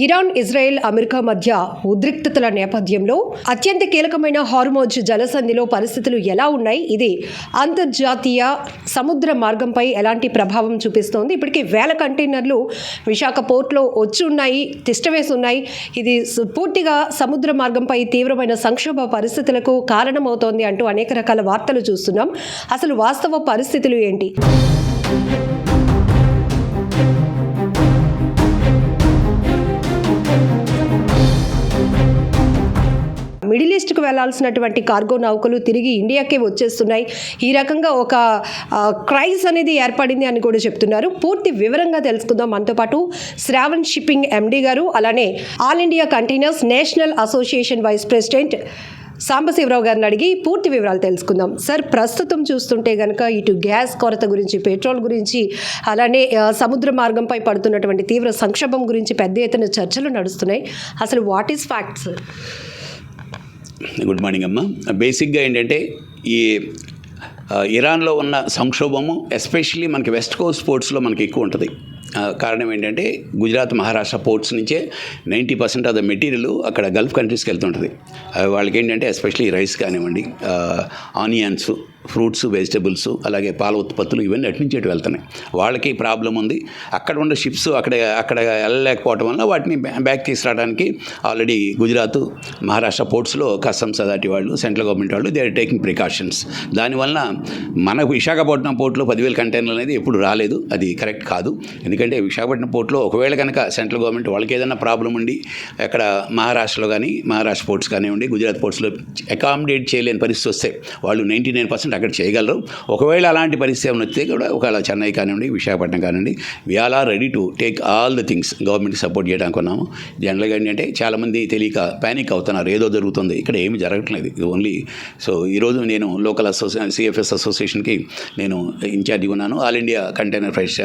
Iran, Israel, America మధ్య ఉద్రిక్తతల నేపథ్యంలో అత్యంత కీలకమైన హార్మోజ్ జలసంధిలో పరిస్థితులు ఎలా ఉన్నాయి? ఇది అంతర్జాతీయ సముద్ర మార్గంపై ఎలాంటి ప్రభావం చూపిస్తోంది? ఇప్పటికీ వేల కంటైనర్లు విశాఖ పోర్ట్లో వచ్చి ఉన్నాయి, తిష్టవేసి ఉన్నాయి. ఇది పూర్తిగా సముద్ర మార్గంపై తీవ్రమైన సంక్షోభ పరిస్థితులకు కారణమవుతోంది అంటూ అనేక రకాల వార్తలు చూస్తున్నాం. అసలు వాస్తవ పరిస్థితులు ఏంటి? మిడిల్ ఈస్ట్కి వెళ్లాల్సినటువంటి కార్గో నౌకలు తిరిగి ఇండియాకే వచ్చేస్తున్నాయి. ఈ రకంగా ఒక క్రైజ్ అనేది ఏర్పడింది అని కూడా చెప్తున్నారు. పూర్తి వివరంగా తెలుసుకుందాం. మనతో పాటు శ్రావణ్ షిప్పింగ్ ఎండీ గారు, అలానే all India containers national association vice president Sambasivarao గారిని అడిగి పూర్తి వివరాలు తెలుసుకుందాం. సార్, ప్రస్తుతం చూస్తుంటే కనుక ఇటు గ్యాస్ కొరత గురించి, పెట్రోల్ గురించి, అలానే సముద్ర మార్గంపై పడుతున్నటువంటి తీవ్ర సంక్షోభం గురించి పెద్ద ఎత్తున చర్చలు నడుస్తున్నాయి. అసలు what is fact sir? Good morning అమ్మ. బేసిక్గా ఏంటంటే ఈ ఇరాన్లో ఉన్న సంక్షోభము ఎస్పెషల్లీ మనకి వెస్ట్ కోస్ట్ పోర్ట్స్లో మనకి ఎక్కువ ఉంటుంది. కారణం ఏంటంటే గుజరాత్, మహారాష్ట్ర పోర్ట్స్ నుంచే 90% ఆఫ్ ద మెటీరియల్ అక్కడ గల్ఫ్ కంట్రీస్కి వెళ్తుంటుంది. వాళ్ళకి ఏంటంటే ఎస్పెషల్లీ రైస్ కానివ్వండి, ఆనియన్స్, ఫ్రూట్స్, వెజిటబుల్స్, అలాగే పాల ఉత్పత్తులు ఇవన్నీ అటు నుంచి అటు వెళ్తున్నాయి. వాళ్ళకి ప్రాబ్లం ఉంది. అక్కడ ఉన్న షిప్స్ అక్కడ వెళ్ళలేకపోవడం వల్ల వాటిని బ్యాక్ తీసుకురావడానికి ఆల్రెడీ గుజరాత్, మహారాష్ట్ర పోర్ట్స్లో కస్టమ్స్ అథారిటీ వాళ్ళు, సెంట్రల్ గవర్నమెంట్ వాళ్ళు దే ఆర్ టేకింగ్ ప్రికాషన్స్. దానివల్ల మనకు విశాఖపట్నం పోర్ట్లో 10,000 కంటైనర్లు అనేది ఎప్పుడు రాలేదు. అది కరెక్ట్ కాదు. ఎందుకంటే విశాఖపట్నం పోర్ట్లో ఒకవేళ కనుక సెంట్రల్ గవర్నమెంట్ వాళ్ళకి ఏదైనా ప్రాబ్లం ఉండి అక్కడ మహారాష్ట్రలో కానీ, మహారాష్ట్ర పోర్ట్స్ కానివ్వండి, గుజరాత్ పోర్ట్స్లో అకామిడేట్ చేయలేని పరిస్థితి వస్తే వాళ్ళు 99% అక్కడ చేయగలరు. ఒకవేళ అలాంటి పరిస్థితి ఏమైనా వస్తే కూడా ఒకవేళ చెన్నై కానివ్వండి, విశాఖపట్నం కానివ్వండి, we are are ready to take all the things. గవర్నమెంట్కి సపోర్ట్ చేయడానికి ఉన్నాము. జనరల్గా ఏంటంటే చాలామంది తెలియక ప్యానిక్ అవుతున్నారు, ఏదో జరుగుతుంది, ఇక్కడ ఏమి జరగట్లేదు. ఇది ఓన్లీ సో ఈరోజు నేను లోకల్ సిఎఫ్ఎస్ అసోసియేషన్కి నేను ఇన్ఛార్జిగా ఉన్నాను. ఆల్ ఇండియా కంటైనర్ ఫ్రైట్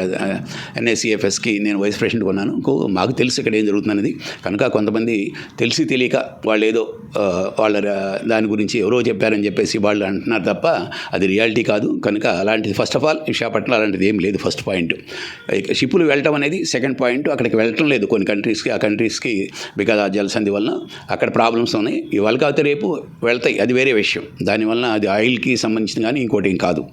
ఎన్ఏసిఎఫ్ఎస్కి నేను వైస్ ప్రెసిడెంట్గా ఉన్నాను. మాకు తెలుసు ఇక్కడ ఏం జరుగుతున్నది. కనుక కొంతమంది తెలిసి తెలియక వాళ్ళు ఏదో వాళ్ళ దాని గురించి ఎవరో చెప్పారని చెప్పేసి వాళ్ళు అంటున్నారు తప్ప అది రియాలిటీ కాదు. కనుక అలాంటిది ఫస్ట్ ఆఫ్ ఆల్ విశాఖపట్నంలో అలాంటిది ఏం లేదు. First point. షిప్పులు వెళ్ళటం అనేది సెకండ్ పాయింట్. అక్కడికి వెళ్ళటం లేదు కొన్ని కంట్రీస్కి. ఆ కంట్రీస్కి బికాజ్ ఆ జలసంధి వలన అక్కడ ప్రాబ్లమ్స్ ఉన్నాయి. ఇవాళ కాకపోతే రేపు వెళ్తాయి, అది వేరే విషయం. దానివల్ల అది ఆయిల్కి సంబంధించింది కానీ ఇంకోటి ఏం కాదు.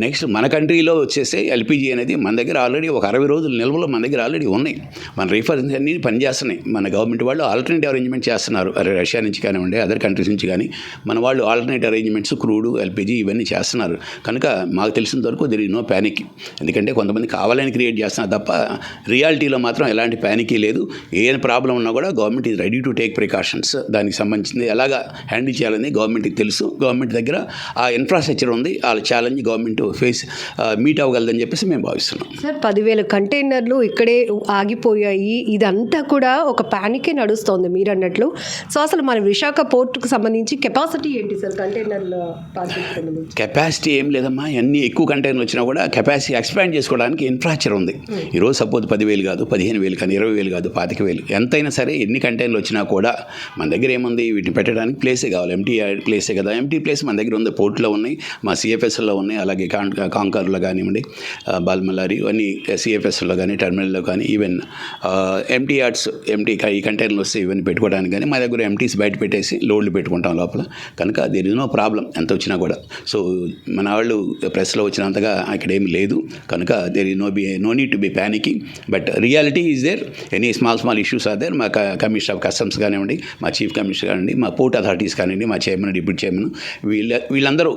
నెక్స్ట్ మన కంట్రీలో వచ్చేసి ఎల్పిజి అనేది మన దగ్గర ఆల్రెడీ ఒక 60 రోజుల నిల్వలు మన దగ్గర ఆల్రెడీ ఉన్నాయి. మన రిఫరెన్స్ అన్నీ పనిచేస్తున్నాయి. మన గవర్నమెంట్ వాళ్ళు ఆల్టర్నేటివ్ అరేంజ్మెంట్ చేస్తున్నారు. రష్యా నుంచి కానివ్వండి, అదర్ కంట్రీస్ నుంచి కానీ మన వాళ్ళు ఆల్టర్నేటివ్ అరేంజ్మెంట్స్, క్రూడ్, ఎల్పిజి ఇవన్నీ చేస్తున్నారు. కనుక మాకు తెలిసినంత వరకు దెర్ ఈజ్ నో ప్యానిక్. ఎందుకంటే కొంతమంది కావాలని క్రియేట్ చేస్తున్నారు తప్ప రియాలిటీలో మాత్రం ఎలాంటి ప్యానిక్ లేదు. ఏ ప్రాబ్లం ఉన్నా కూడా government is ready to take precautions. దానికి సంబంధించింది ఎలాగా హ్యాండిల్ చేయాలని గవర్నమెంట్కి తెలుసు. గవర్నమెంట్ దగ్గర ఆ ఇన్ఫ్రాస్ట్రక్చర్ ఉంది. ఆ ఛాలెంజ్ గవర్నమెంట్ ఫేస్ మీట్ అవ్వగలదని చెప్పేసి మేము భావిస్తున్నాం. సార్, 10,000 కంటైనర్లు ఇక్కడే ఆగిపోయాయి. ఇదంతా కూడా ఒక ప్యానికే నడుస్తోంది మీరు అన్నట్లు. సో అసలు మన విశాఖ పోర్టుకు సంబంధించి కెపాసిటీ ఏంటి సార్? కంటైనర్ల కెపాసిటీ ఏం లేదమ్మా. ఎన్ని ఎక్కువ కంటైనర్లు వచ్చినా కూడా కెపాసిటీ ఎక్స్పాండ్ చేసుకోవడానికి ఇన్ఫ్రాస్ట్రక్చర్ ఉంది. ఈరోజు సపోజ్ 10,000 కాదు, 15,000 కానీ, 20,000 కాదు, 25,000 ఎంతైనా సరే ఎన్ని కంటైనర్లు వచ్చినా కూడా మన దగ్గర ఏముంది, వీటిని పెట్టడానికి ప్లేసే కావాలి. ఎంటీ ప్లేసే కదా. ఎంటీ ప్లేస్ మన దగ్గర ఉంది. పోర్ట్లో ఉన్నాయి, మా సిఎఫ్ఎస్లో ఉన్నాయి, అలాగే కాంకర్లో కానివ్వండి, బాల్మలారి ఇవన్నీ సిఎఫ్ఎస్లో కానీ, టెర్మినల్లో కానీ, ఈవెన్ ఎంటీ యార్డ్స్, ఈ కంటైనర్లు వస్తే ఇవన్నీ పెట్టుకోవడానికి కానీ మా దగ్గర ఎంటీస్ బయట పెట్టేసి లోడ్లు పెట్టుకుంటాం లోపల. కనుక దేర్ ఇస్ నో ప్రాబ్లం ఎంత వచ్చినా కూడా. సో మన వాళ్ళు ప్రెస్లో వచ్చినంతగా ఇక్కడ ఏమి లేదు. కనుక there is no need to be panicking. But reality is there. Any small issues are there. మా కమిషనర్ ఆఫ్ కస్టమ్స్ కానివ్వండి, మా చీఫ్ కమిషనర్ కానివ్వండి, మా పోర్ట్ అథారిటీస్ కానివ్వండి, మా చైర్మన్, డిప్యూటీ చైర్మన్, వీళ్ళందరూ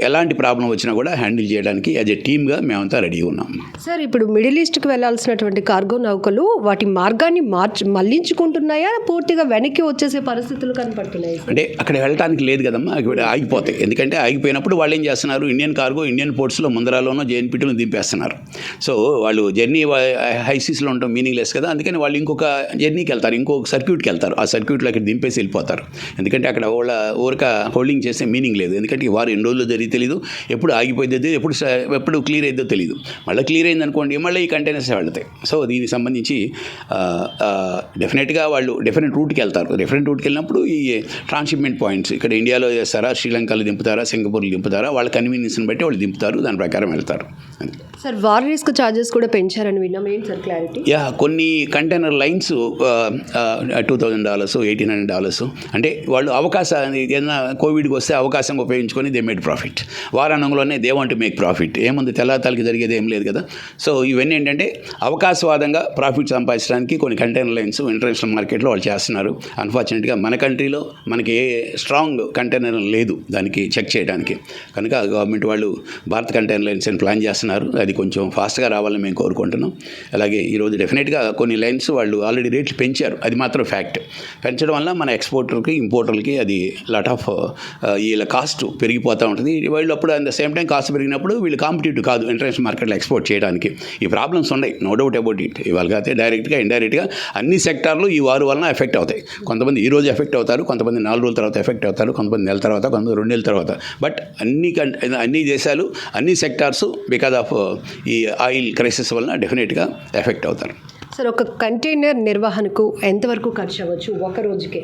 ఎలాంటి ప్రాబ్లం వచ్చినా కూడా హ్యాండిల్ చేయడానికి యాజ్ ఎ టీమ్గా మేమంతా రెడీ ఉన్నాం. సార్, ఇప్పుడు మిడిల్ ఈస్ట్కి వెళ్లాల్సినటువంటి కార్గో నౌకలు వాటి మార్గాన్ని మళ్లించుకుంటున్నాయా, పూర్తిగా వెనక్కి వచ్చేసే పరిస్థితులు కనపడుతున్నాయి? అంటే అక్కడ వెళ్ళడానికి లేదు కదమ్మా, అక్కడ ఆగిపోతాయి. ఎందుకంటే ఆగిపోయినప్పుడు వాళ్ళు ఏం చేస్తున్నారు, ఇండియన్ కార్గో ఇండియన్ పోర్ట్స్లో ముందరాలోనో జేఎన్పీటీలో దింపేస్తున్నారు. సో వాళ్ళు జర్నీ హైసీస్లో ఉండటం మీనింగ్లెస్ కదా. అందుకని వాళ్ళు ఇంకొక జర్నీకి వెళ్తారు, ఇంకొక సర్క్యూట్కి వెళ్తారు. ఆ సర్క్యూట్లో అక్కడ దింపేసి వెళ్ళిపోతారు. ఎందుకంటే అక్కడ వాళ్ళ ఊరిక హోల్డింగ్ చేస్తే మీనింగ్ లేదు. ఎందుకంటే ఈ వారు ఎన్ని రోజులు జరిగి తెలియదు, ఎప్పుడు ఆగిపోయిందో తెలియదు, ఎప్పుడు క్లియర్ అయిందో తెలియదు. మళ్ళీ క్లియర్ అయింది అనుకోండి, మళ్ళీ ఈ కంటైనర్స్ వెళ్తాయి. సో దీనికి సంబంధించి డెఫినెట్గా వాళ్ళు డిఫరెంట్ రూట్కి వెళ్తారు. డిఫరెంట్ రూట్కి వెళ్ళినప్పుడు ఈ ట్రాన్స్షిప్మెంట్ పాయింట్స్ ఇక్కడ ఇండియాలో చేస్తారా, శ్రీలంకలో దింపుతారా, సింగపూర్లో దింపుతారా, వాళ్ళ కన్వీనియన్స్ని బట్టి వాళ్ళు దింపుతారు, దాని ప్రకారం వెళ్తారు. సార్ వార్ రిస్క్ ఛార్జెస్ కూడా పెంచారని విన్నాం, ఏంటి సార్ క్లారిటీ? కొన్ని కంటైనర్ లైన్స్ $2,000, $1,800 అంటే వాళ్ళు అవకాశాన్ని ఏదైనా కోవిడ్కి వస్తే అవకాశం ఉపయోగించుకొని దే మేడ్ ప్రాఫిట్. వారానంలోనే they want to make profit. ఏముంది, తెల్లాతాలకి జరిగేది ఏం లేదు కదా. సో ఇవన్నీ ఏంటంటే అవకాశవాదంగా ప్రాఫిట్ సంపాదించడానికి కొన్ని కంటైనర్ లైన్స్ ఇంటర్నేషనల్ మార్కెట్లో వాళ్ళు చేస్తున్నారు. అన్ఫార్చునేట్గా మన కంట్రీలో మనకి ఏ స్ట్రాంగ్ కంటైనర్ లేదు దానికి చెక్ చేయడానికి. కనుక గవర్నమెంట్ వాళ్ళు భారత్ కంటైనర్ లైన్స్ అని ప్లాన్ చేస్తున్నారు. అది కొంచెం ఫాస్ట్గా రావాలని మేము కోరుకుంటున్నాం. అలాగే ఈరోజు డెఫినెట్గా కొన్ని లైన్స్ వాళ్ళు ఆల్రెడీ రేట్లు పెంచారు, అది మాత్రం ఫ్యాక్ట్. పెంచడం వల్ల మన ఎక్స్పోర్టర్కి ఇంపోర్టర్లకి అది లాట్ ఆఫ్ వీళ్ళ కాస్ట్ పెరిగిపోతూ ఉంటుంది. వీళ్ళు అప్పుడు at the same time cost పెరిగినప్పుడు వీళ్ళు కాంపిటేటివ్ కాదు ఇంటర్నేషనల్ మార్కెట్లో ఎక్స్పోర్ట్ చేయడానికి. ఈ ప్రాబ్లమ్స్ ఉన్నాయి, నో డౌట్ అబౌట్ ఇట్. ఇవాళ అయితే డైరెక్ట్గా ఇండైరెక్ట్గా అన్ని సెక్టార్లు ఈ వారు వలన ఎఫెక్ట్ అవుతాయి. కొంతమంది ఈ రోజు ఎఫెక్ట్ అవుతారు, కొంతమంది 4 రోజుల తర్వాత ఎఫెక్ట్ అవుతారు, కొంతమంది నెల తర్వాత, కొంతమంది 2 నెలల తర్వాత. బట్ అన్ని దేశాలు అన్ని సెక్టార్స్ బికాజ్ ఆఫ్ ఈ ఆయిల్ క్రైసిస్ వలన డెఫినెట్గా ఎఫెక్ట్ అవుతారు. సార్ ఒక కంటైనర్ నిర్వహణకు ఎంతవరకు ఖర్చు అవ్వచ్చు ఒక రోజుకే?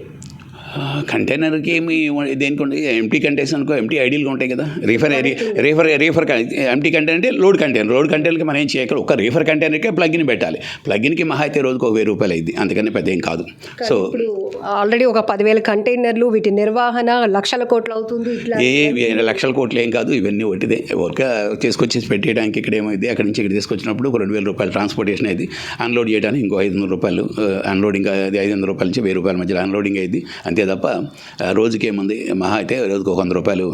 కంటైనర్కి ఏమి దేనికి ఉంటుంది, ఎంటీ కంటైనర్స్ అనుకో, ఎంటీ ఐడియల్గా ఉంటాయి కదా. రీఫర్ ఎంటీ కంటైనర్ అంటే లోడ్ కంటైనర్కి మనం ఏం చేయగలం. ఒక రీఫర్ కంటైనర్కే ప్లగ్గిన్ పెట్టాలి. ప్లగ్గిన్కి మహా అయితే రోజుకు $1,000 అయింది, అందుకని పెద్ద ఏం కాదు. సో ఇప్పుడు ఆల్రెడీ ఒక 10,000 కంటైనర్లు, వీటి నిర్వహణ లక్షల కోట్లు అవుతుంది. ఇట్లా లక్షల కోట్లు ఏం కాదు, ఇవన్నీ ఒకటిదే. వర్క్ తీసుకొచ్చి పెట్టేయడానికి ఇక్కడ ఏమైంది, అక్కడి నుంచి ఇక్కడ తీసుకొచ్చినప్పుడు $2,000 ట్రాన్స్పోర్టేషన్ అయింది. అన్లోడ్ చేయడానికి ఇంకో $500, అన్లోడింగ్ అది $500 నుంచి $1,000 మధ్యలో అన్లోడింగ్ అయింది. అంతే తప్ప రోజుకి ఏముంది, మహా అయితే రోజుకు $100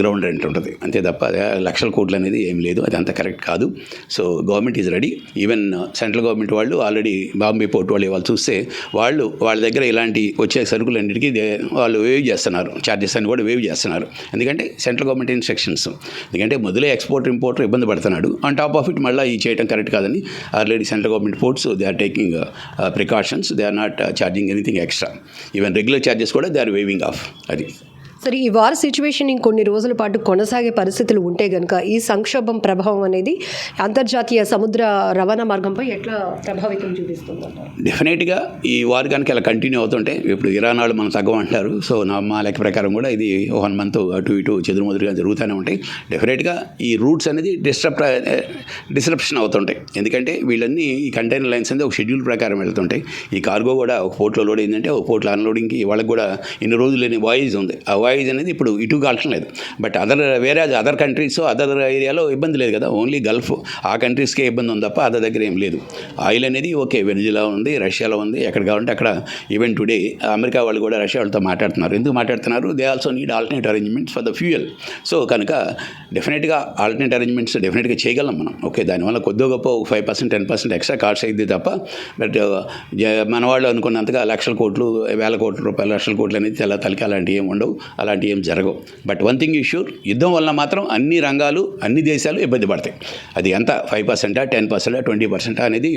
గ్రౌండ్ రెంట్ ఉంటుంది, అంతే తప్ప లక్షల కోట్లు అనేది ఏం లేదు. అది అంత కరెక్ట్ కాదు. So government is ready. Even central government వాళ్ళు ఆల్రెడీ బాంబే పోర్ట్ వాళ్ళు చూస్తే వాళ్ళ దగ్గర ఇలాంటి వచ్చే సరుకులన్నిటికీ వాళ్ళు వేవ్ చేస్తున్నారు, ఛార్జెస్ అని కూడా వేవ్ చేస్తున్నారు. ఎందుకంటే సెంట్రల్ గవర్నమెంట్ ఇన్స్ట్రక్షన్స్. ఎందుకంటే మొదలే ఇంపోర్టర్ ఇబ్బంది పడుతున్నాడు. ఆన్ టాప్ ఆఫ్ ఇట్ మళ్ళీ ఈ చేయడం కరెక్ట్ కాదని already central government ports they are taking precautions, they are not charging anything extra. Even regular charges కూడా దే ఆర్ వేవింగ్ ఆఫ్. అది సరే, ఈ వార్ సిచ్యువేషన్ ఇంకొన్ని రోజుల పాటు కొనసాగే పరిస్థితులు ఉంటే కనుక ఈ సంక్షోభం ప్రభావం అనేది అంతర్జాతీయ సముద్ర రవాణా మార్గంపై ఎట్లా ప్రభావితం చూపిస్తుందంటారు? డెఫినెట్గా ఈ వార్ కనుక ఇలా కంటిన్యూ అవుతుంటే, ఇప్పుడు ఇరాన్ వాళ్ళు మనం తగ్గం అంటారు. సో మా లెక్క ప్రకారం కూడా ఇది 1 month అటు ఇటు చెదురుమదురుగా జరుగుతూనే ఉంటాయి. డెఫినెట్గా ఈ రూట్స్ అనేది డిస్రప్షన్ అవుతుంటాయి. ఎందుకంటే వీళ్ళన్నీ ఈ కంటైనర్ లైన్స్ అనేది ఒక షెడ్యూల్ ప్రకారం వెళ్తుంటాయి. ఈ కార్గో కూడా ఒక పోర్ట్లో లోడ్ అయిందంటే ఒక పోర్ట్లో అన్లోడింగ్కి వాళ్ళకి కూడా ఇన్ని రోజులు లేని వాయిస్ ఉంది. ఆ వాయిస్ అనేది ఇప్పుడు ఇటు కావటం లేదు. బట్ అదర్ కంట్రీస్ అదర్ ఏరియాలో ఇబ్బంది లేదు కదా, ఓన్లీ గల్ఫ్ ఆ కంట్రీస్కే ఇబ్బంది ఉంది తప్ప అదర్ దగ్గర ఏం లేదు. ఆయిల్ అనేది ఓకే, వెనిజులా ఉంది, రష్యాలో ఉంది, ఎక్కడ కావాలంటే అక్కడ. ఈవెన్ టుడే అమెరికా వాళ్ళు కూడా రష్యా వాళ్ళతో మాట్లాడుతున్నారు. ఎందుకు మాట్లాడుతున్నారు? They also need alternate arrangements for the fuel. So కనుక డెఫినెట్గా ఆల్టర్నేట్ అరేంజ్మెంట్స్ డెఫినెట్గా చేయగలం మనం. ఓకే, దానివల్ల కొద్దిగా గొప్ప 5%, 10% ఎక్స్ట్రా కాస్ట్ అయింది తప్ప, బట్ మన వాళ్ళు అనుకున్నంతగా లక్షల కోట్లు, వేల కోట్ల రూపాయలు, లక్షల కోట్లు అనేది తలకి అలాంటివి ఏమి ఉండవు, అలాంటివి ఏం జరగవు. But one thing is sure, యుద్ధం వల్ల మాత్రం అన్ని రంగాలు, అన్ని దేశాలు ఇబ్బంది పడతాయి. అది ఎంత 5%, 10%, 20% అనేది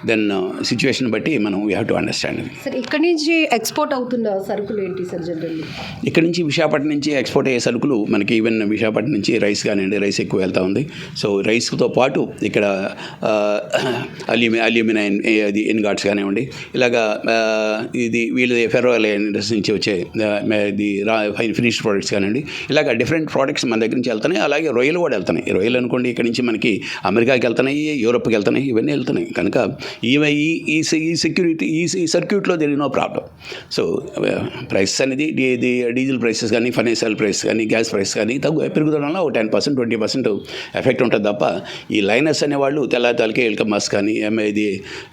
దెన్ సిచ్యువేషన్ బట్టి మనం we have to understand. Sir, ఇక్కడ నుంచి ఎక్స్పోర్ట్ అవుతున్న సరుకులు ఏంటి సార్ జనరల్లీ? ఇక్కడ నుంచి విశాఖపట్నం నుంచి ఎక్స్పోర్ట్ అయ్యే సరుకులు మనకి ఈవెన్ విశాఖపట్నం నుంచి రైస్ కానివ్వండి, రైస్ ఎక్కువ వెళ్తూ ఉంది. సో రైస్తో పాటు ఇక్కడ అల్యూమినియం అది ఇన్గాట్స్ కానివ్వండి, ఇలాగా ఇది వీళ్ళది ఫెర్రో ఇండస్ట్రీ నుంచి వచ్చే ఇది ఫినిష్డ్ ప్రోడక్ట్స్ కానివ్వండి, ఇలాగ డిఫరెంట్ ప్రోడక్ట్స్ మన దగ్గర నుంచి వెళ్తున్నాయి. అలాగే రొయ్యలు కూడా వెళ్తున్నాయి. రొయ్యలు అనుకోండి ఇక్కడ నుంచి మనకి అమెరికాకి వెళ్తున్నాయి, యూరోప్కి వెళ్తున్నాయి, ఇవన్నీ వెళ్తున్నాయి. కనుక ఈ సెక్యూరిటీ ఈ సర్క్యూట్లో there is no problem. So prices అనేది డీజిల్ ప్రైసెస్ కానీ, ఫైనాన్షియల్ ప్రైస్ కానీ, గ్యాస్ ప్రైస్ కానీ పెరుగుదల వల్ల ఒక 10%, 20% ఎఫెక్ట్ ఉంటుంది తప్ప ఈ లైనర్స్ అనేవాళ్ళు తెల్లతాలకి ఎల్కమాస్ కానీ,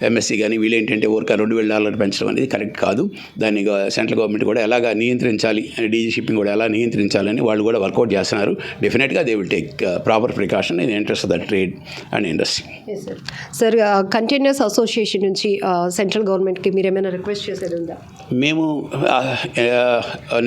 ఎంఎస్సి కానీ వీళ్ళు ఏంటంటే ఊరిక $2,000 పెంచడం అనేది కరెక్ట్ కాదు. దాన్ని సెంట్రల్ గవర్నమెంట్ కూడా ఎలాగా నియంత్రించాలి, డీజిల్ షిప్పింగ్ కూడా ఎలా నియంత్రించాలని వాళ్ళు కూడా వర్కౌట్ చేస్తున్నారు. డెఫినెట్గా they will take proper precaution in interest of the trade and industry. Sir, containers association నుంచి సెంట్రల్ గవర్నమెంట్కి మీరు ఏమైనా రిక్వెస్ట్ చేసేది ఉందా? మేము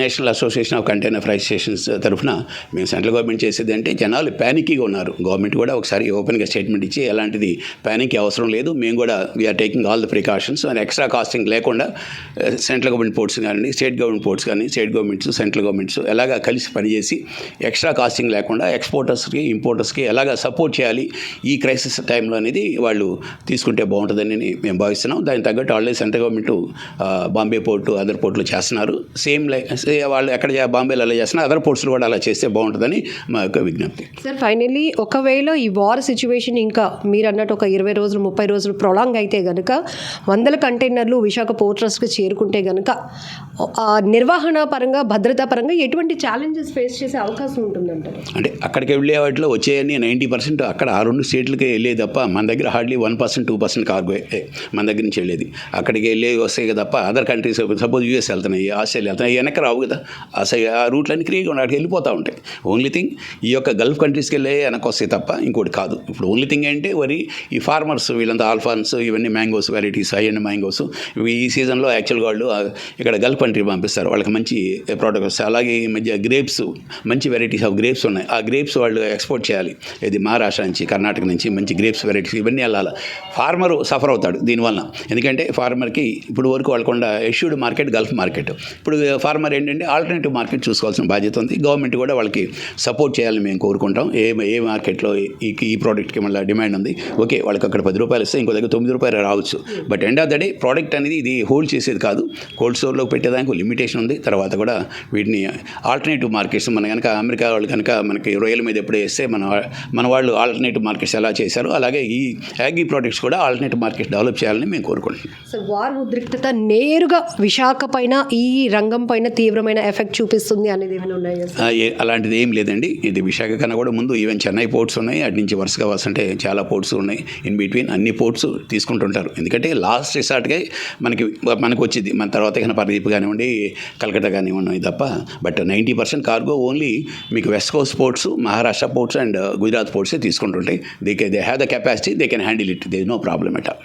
national association of container freight stations తరఫున మేము సెంట్రల్ గవర్నమెంట్ చేసేది అంటే జనాలు ప్యానిక్గా ఉన్నారు. గవర్నమెంట్ కూడా ఒకసారి ఓపెన్గా స్టేట్మెంట్ ఇచ్చి ఎలాంటిది ప్యానిక్ అవసరం లేదు, మేము కూడా we are taking all the precautions and extra costing లేకుండా సెంట్రల్ గవర్నమెంట్ పోర్ట్స్ కానీ స్టేట్ గవర్నమెంట్ పోర్ట్స్ కానీ స్టేట్ గవర్నమెంట్స్ సెంట్రల్ గవర్నమెంట్స్ ఎలాగా కలిసి పనిచేసి ఎక్స్ట్రా కాస్టింగ్ లేకుండా ఎక్స్పోర్టర్స్కి ఇంపోర్టర్స్కి ఎలాగా సపోర్ట్ చేయాలి ఈ క్రైసిస్ టైంలో అనేది వాళ్ళు తీసుకుంటే బాగుంటుందని మేము భావిస్తున్నాం. దానికి తగ్గట్టు already central government Bombay port other పోర్టులు చేస్తున్నారు. సేమ్ వాళ్ళు ఎక్కడ బాంబేలో అలా చేస్తున్నారు, అదర్ పోర్ట్స్లో కూడా అలా చేస్తే బాగుంటుందని మా యొక్క విజ్ఞప్తి. సార్ ఫైనల్లీ ఒకవేళ ఈ వార్ సిచ్యువేషన్ ఇంకా మీరు అన్నట్టు ఒక 20 రోజులు 30 రోజులు ప్రొలాంగ్ అయితే కనుక 100 కంటైనర్లు విశాఖ పోర్ట్ ట్రస్ట్కి చేరుకుంటే కనుక నిర్వహణ పరంగా భద్రతా పరంగా ఎటువంటి ఛాలెంజెస్ ఫేస్ చేసే అవకాశం ఉంటుందంటారు? అంటే అక్కడికి వెళ్ళే వాటిలో వచ్చేయని 90% అక్కడ ఆ 2 స్టేట్లకి వెళ్ళేది తప్ప మన దగ్గర హార్డ్లీ 1% 2% కార్గో మన దగ్గర నుంచి వెళ్ళేది. అక్కడికి వెళ్ళే వస్తాయి తప్ప అదర్ కంట్రీస్ సపోజ్ యూఎస్ వెళ్తున్నాయి, ఆస్ట్రేలియా వెళ్తున్నాయి, వెనక్కి రావు కదా. ఆ రూట్లన్నీ క్రియేట్ అక్కడికి వెళ్ళిపోతూ ఉంటాయి. ఓన్లీ థింగ్ ఈ యొక్క గల్ఫ్ కంట్రీస్కి వెళ్ళే వెనక్కి వస్తాయి తప్ప ఇంకోటి కాదు. ఇప్పుడు ఓన్లీ థింగ్ ఏంటి వరి ఈ ఫార్మర్స్ వీళ్ళంతా ఆల్ఫాన్స్ ఇవన్నీ mangoes varieties high and mangoes ఈ సీజన్లో యాక్చువల్గా వాళ్ళు ఇక్కడ గల్ఫ్ కంట్రీ పంపిస్తారు, వాళ్ళకి మంచి ప్రోడక్ట్స్. అలాగే ఈ మధ్య గ్రేప్స్ మంచి వెరైటీస్ ఆఫ్ గ్రేప్స్ ఉన్నాయి, ఆ గ్రేప్స్ వాళ్ళు ఎక్స్పోర్ట్ చేయాలి. ఇది మహారాష్ట్ర నుంచి కర్ణాటక నుంచి మంచి గ్రేప్స్ వెరైటీస్ ఇవన్నీ వెళ్ళాలి. ఫార్మర్ సఫర్ అవుతాడు దీనివల్ల, ఎందుకంటే ఫార్మర్కి ఇప్పుడు వరకు వాళ్ళకుండా ఎష్యూడ్ మార్కెట్ గల్ఫ్ మార్కెట్. ఇప్పుడు ఫార్మర్ ఏంటంటే ఆల్టర్నేటివ్ మార్కెట్ చూసుకోవాల్సిన బాధ్యత ఉంది. గవర్నమెంట్ కూడా వాళ్ళకి సపోర్ట్ చేయాలని మేము కోరుకుంటాం. ఏ మార్కెట్లో ఈ ప్రోడక్ట్కి మళ్ళీ డిమాండ్ ఉంది, ఓకే వాళ్ళకి అక్కడ 10 రూపాయలు ఇస్తే ఇంకో దగ్గర 9 రూపాయలు రావచ్చు. But end of the day product అనేది ఇది హోల్డ్ చేసేది కాదు, కోల్డ్ స్టోర్లో పెట్టేదానికి లిమిటేషన్ ఉంది. తర్వాత కూడా వీటిని ఆల్టర్నేటివ్ మార్కెట్స్ మన కనుక అమెరికా వాళ్ళు కనుక మనకి రొయ్యల మీద ఎప్పుడు వేస్తే మన వాళ్ళు ఆల్టర్నేటివ్ మార్కెట్స్ ఎలా చేశారో అలాగే ఈ యాగ్రీ ప్రోడక్ట్స్ కూడా ఆల్టర్నేటివ్ మార్కెట్ డెవలప్ చేయాలని మేము కోరుకుంటున్నాం. సో వార్ ఉద్రిక్తత నేరుగా విశాఖ పైన ఈ రంగం పైన తీవ్రమైన ఎఫెక్ట్ చూపిస్తుంది అనేది ఏమైనా ఉన్నాయా? అలాంటిది ఏం లేదండి. ఇది విశాఖ కన్నా కూడా ముందు ఈవెన్ చెన్నై పోర్ట్స్ ఉన్నాయి, అటు నుంచి వరుసగా వస్తుంటే చాలా పోర్ట్స్ ఉన్నాయి. ఇన్ బిట్వీన్ అన్ని పోర్ట్స్ తీసుకుంటుంటారు, ఎందుకంటే లాస్ట్ రిసార్ట్గా మనకు వచ్చింది. మన తర్వాత కన్నా పరదీప్ కానివ్వండి కలకత్తా కానివ్వండి తప్ప. బట్ 90% కార్గో ఓన్లీ మీకు west coast ports Maharashtra ports and Gujarat పోర్ట్సే తీసుకుంటుంటాయి. They have the capacity, they can handle it, they is no problem at all.